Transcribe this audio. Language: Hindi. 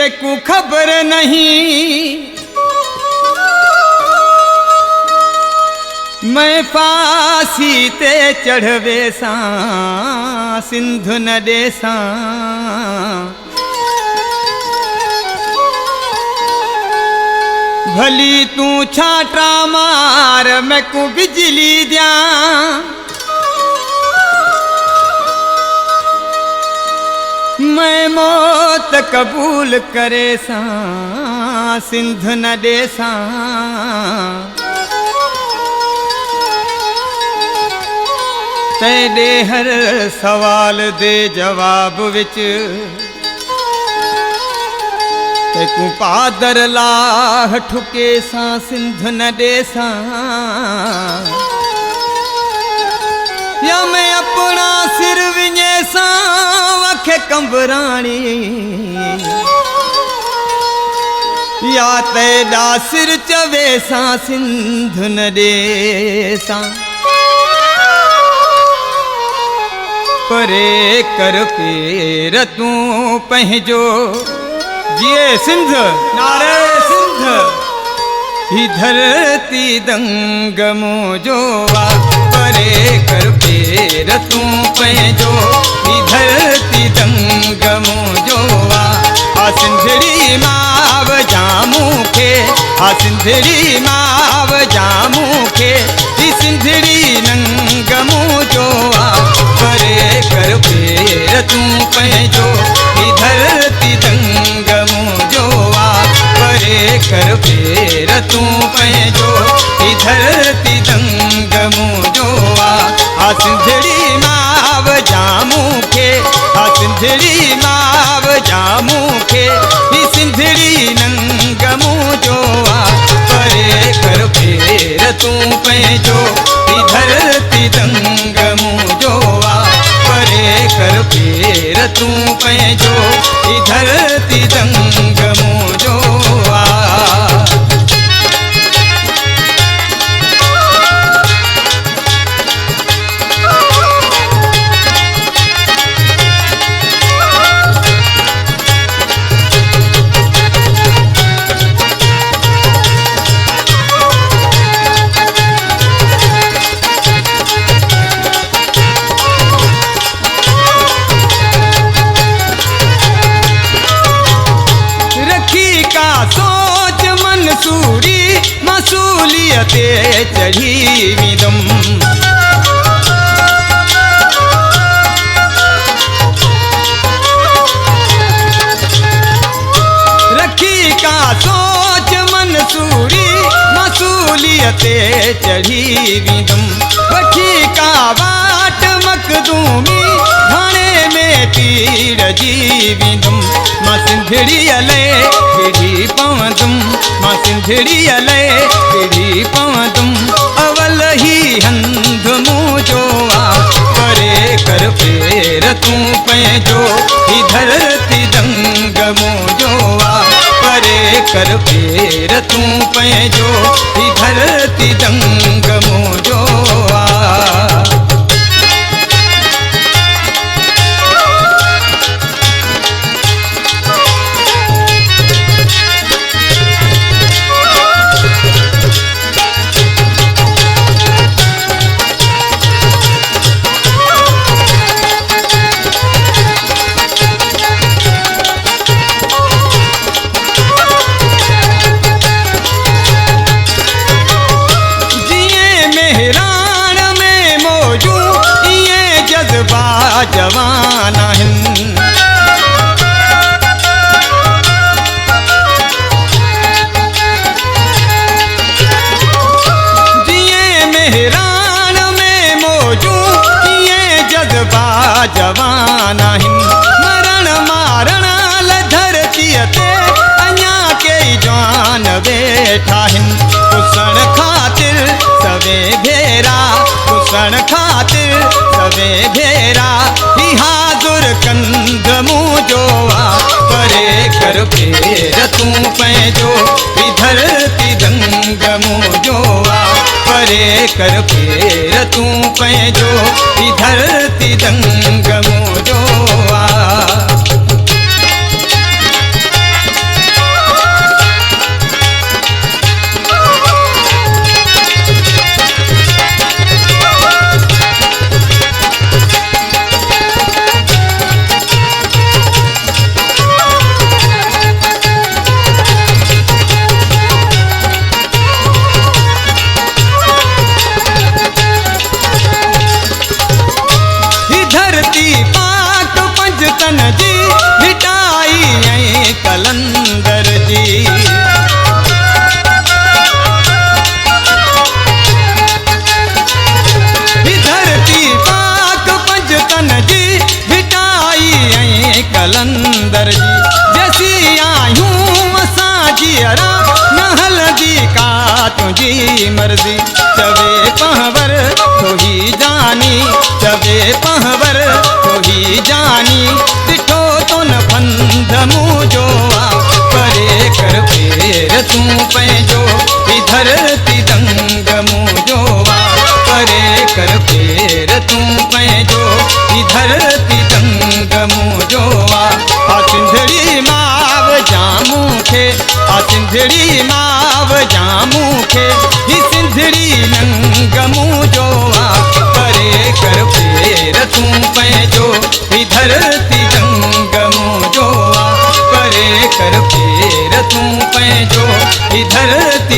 तेकू खबर नहीं मैं फांसी ते चढ़वे सा सिंधु न देसा भली तू छाटा मार मैं को बिजली दिया मैं मौत कबूल करे सा सिंधु न देसा तेरे हर सवाल दे जवाब विच तेकू पादर लाह ठुके सा सिंधु न देसा या मैं अपना सिर विञे सा वखे कंबराणी या तेरा सिर चवे सा सिंधु न देसा परे कर पेर तू पंहिंजो जिए सिंध नारे सिंध ही धरती दंग मोजोवा परे कर पेर तू पंहिंजो ही धरती दंग मोजोवा आ सिंधड़ी माव जामू खे आ सिंधड़ी माव जामू खे ही सिंधड़ी नंग मोजोवा परे कर पेर तू पंहिंजो ही धरती दंग मोजोवा परे कर पेर तू पंहिंजो ही धरती दंग मोजोवा आ सिंधड़ी माव जामू खे आ सिंधड़ी माव जामू खे ही सिंधड़ी नंग मोजोवा परे कर पेर तू पंहिंजो ही धरती दंग मोजोवा परे कर पेर तू पंहिंजो ही धरती दंग मोजोवा सोच मंसूरी मसूलियते चढ़ी विदम रखी का सोच मंसूरी मसूलियते चढ़ी विदम वठी का बाट मखदूमी थाने में तीर जीविदम मां सिंधड़ी अले पिढ़ी पवंदुम मां सिंधड़ी अले पिढ़ी पवंदुम अवल ही हंध मुझोआ परे कर पेर तू पंहिंजो ही धरती दंग मोजोआ परे कर पेर तू पंहिंजो ही धरती दंग मोजोआ जवान जिए मेहरान में मौजू ये जज्बा जवान मरण मारण धरती ते अञा के जान वेठा पुसण खातिर सवे भेरा पुसण खातिर सवे भेरा ही हाजुर कंध मुझोआ परे कर पेर तू पंहिंजो ही धरती दंग मुझोआ परे कर पेर तू पंहिंजो ही धरती दंग मुझोआ सिंधड़ी माव जामू खे ही सिंधड़ी नंगमू जो परे कर फेर तूं पंहिंजो ही धरती गंगमू जो परे कर फेर तूं पंहिंजो ही धरती